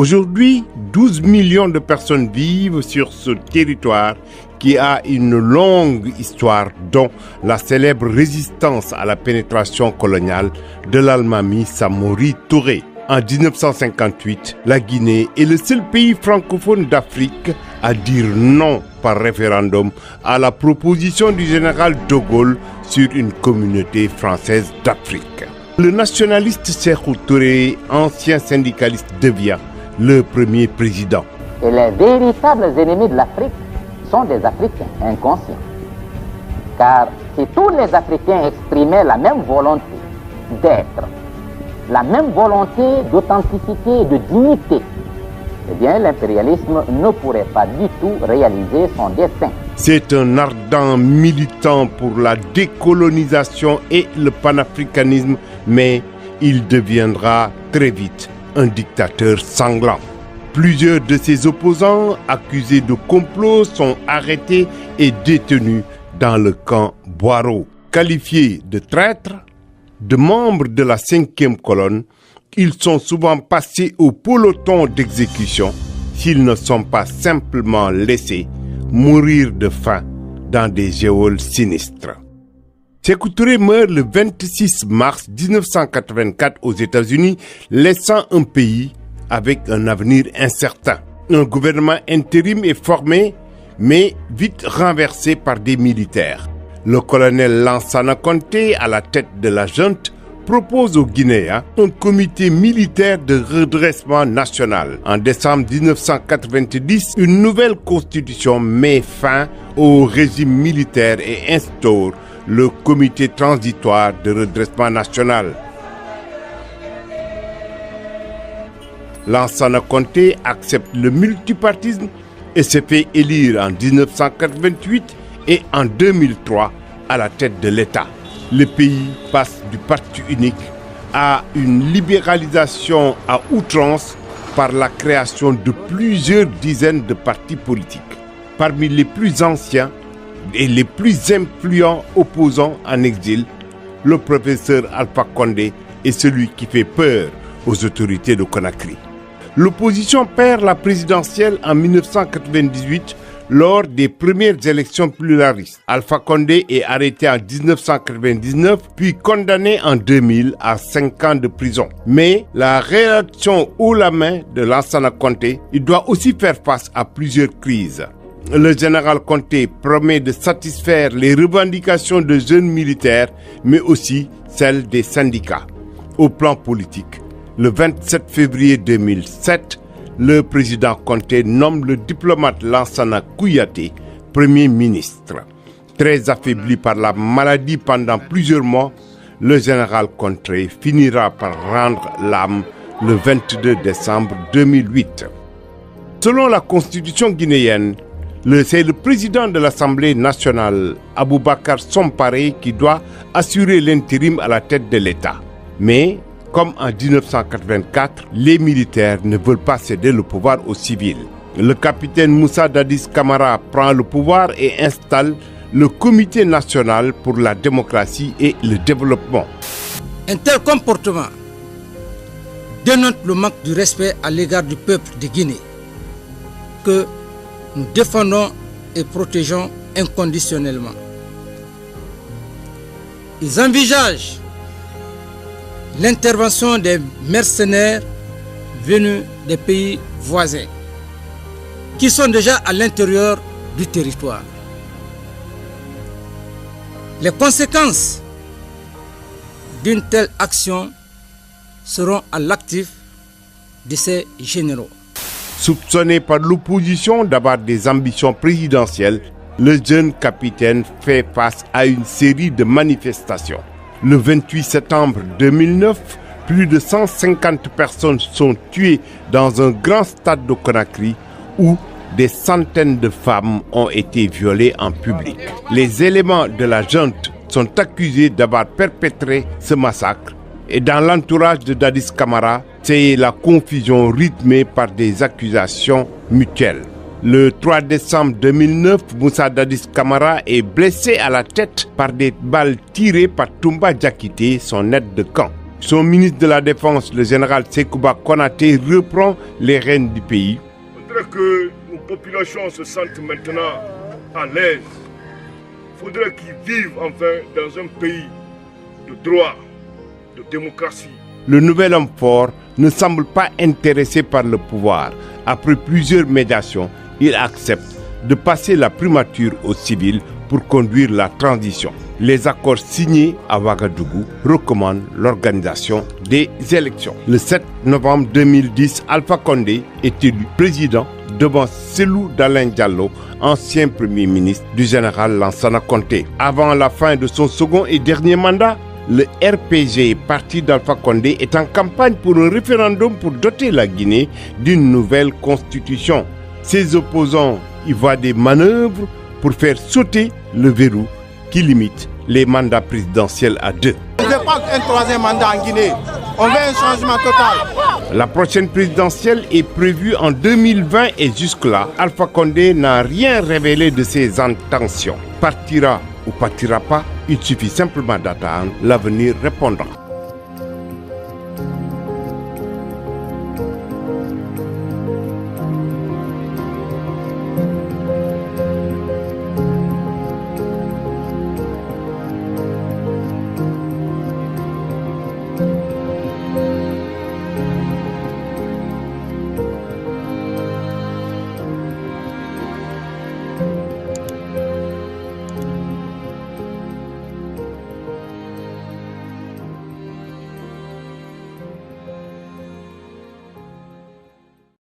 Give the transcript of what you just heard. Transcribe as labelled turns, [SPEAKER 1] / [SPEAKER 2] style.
[SPEAKER 1] Aujourd'hui, 12 millions de personnes vivent sur ce territoire qui a une longue histoire, dont la célèbre résistance à la pénétration coloniale de l'Almami Samori Touré. En 1958, la Guinée est le seul pays francophone d'Afrique à dire non par référendum à la proposition du général de Gaulle sur une communauté française d'Afrique. Le nationaliste Sékou Touré, ancien syndicaliste, devient le premier président.
[SPEAKER 2] Et les véritables ennemis de l'Afrique sont des Africains inconscients. Car si tous les Africains exprimaient la même volonté d'être, la même volonté d'authenticité et de dignité, eh bien l'impérialisme ne pourrait pas du tout réaliser son dessein.
[SPEAKER 1] C'est un ardent militant pour la décolonisation et le panafricanisme, mais il deviendra très vite un dictateur sanglant. Plusieurs de ses opposants, accusés de complot, sont arrêtés et détenus dans le camp Boiro. Qualifiés de traîtres, de membres de la 5e colonne, ils sont souvent passés au peloton d'exécution s'ils ne sont pas simplement laissés mourir de faim dans des geôles sinistres. Sékou Touré meurt le 26 mars 1984 aux États-Unis, laissant un pays avec un avenir incertain. Un gouvernement intérim est formé, mais vite renversé par des militaires. Le colonel Lansana Conté, à la tête de la junte, propose aux Guinéens un comité militaire de redressement national. En décembre 1990, une nouvelle constitution met fin au régime militaire et instaure le comité transitoire de redressement national. Lansana Conté accepte le multipartisme et se fait élire en 1988 et en 2003 à la tête de l'État. Le pays passe du parti unique à une libéralisation à outrance par la création de plusieurs dizaines de partis politiques. Parmi les plus anciens et les plus influents opposants en exil, le professeur Alpha Condé est celui qui fait peur aux autorités de Conakry. L'opposition perd la présidentielle en 1998 lors des premières élections pluralistes. Alpha Condé est arrêté en 1999 puis condamné en 2000 à 5 ans de prison. Mais la réaction haut la main de Lansana Conté, il doit aussi faire face à plusieurs crises. Le général Conté promet de satisfaire les revendications de jeunes militaires, mais aussi celles des syndicats. Au plan politique, le 27 février 2007, le président Conté nomme le diplomate Lansana Kouyaté Premier ministre. Très affaibli par la maladie pendant plusieurs mois, le général Conté finira par rendre l'âme le 22 décembre 2008. Selon la constitution guinéenne, c'est le président de l'Assemblée nationale, Aboubacar Somparé, qui doit assurer l'intérim à la tête de l'État. Mais, comme en 1984, les militaires ne veulent pas céder le pouvoir aux civils. Le capitaine Moussa Dadis Camara prend le pouvoir et installe le Comité national pour la démocratie et le développement.
[SPEAKER 3] Un tel comportement dénote le manque de respect à l'égard du peuple de Guinée, que nous défendons et protégeons inconditionnellement. Ils envisagent l'intervention des mercenaires venus des pays voisins, qui sont déjà à l'intérieur du territoire. Les conséquences d'une telle action seront à l'actif de ces généraux.
[SPEAKER 1] Soupçonné par l'opposition d'avoir des ambitions présidentielles, le jeune capitaine fait face à une série de manifestations. Le 28 septembre 2009, plus de 150 personnes sont tuées dans un grand stade de Conakry où des centaines de femmes ont été violées en public. Les éléments de la junte sont accusés d'avoir perpétré ce massacre. Et dans l'entourage de Dadis Camara, c'est la confusion rythmée par des accusations mutuelles. Le 3 décembre 2009, Moussa Dadis Camara est blessé à la tête par des balles tirées par Toumba Diakité, son aide de camp. Son ministre de la Défense, le général Sekouba Konaté, reprend les rênes du pays.
[SPEAKER 4] Il faudrait que nos populations se sentent maintenant à l'aise. Il faudrait qu'ils vivent enfin dans un pays de droit, de démocratie.
[SPEAKER 1] Le nouvel homme fort ne semble pas intéressé par le pouvoir. Après plusieurs médiations, il accepte de passer la primature aux civils pour conduire la transition. Les accords signés à Ouagadougou recommandent l'organisation des élections. Le 7 novembre 2010, Alpha Condé est élu président devant Cellou Dalein Diallo, ancien premier ministre du général Lansana Conté. Avant la fin de son second et dernier mandat, le RPG, parti d'Alpha Condé, est en campagne pour un référendum pour doter la Guinée d'une nouvelle constitution. Ses opposants y voient des manœuvres pour faire sauter le verrou qui limite les mandats présidentiels à 2.
[SPEAKER 5] On ne veut pas un troisième mandat en Guinée. On veut un changement total.
[SPEAKER 1] La prochaine présidentielle est prévue en 2020 et jusque-là, Alpha Condé n'a rien révélé de ses intentions. Partira ou partira pas, il suffit simplement d'attendre, l'avenir répondra.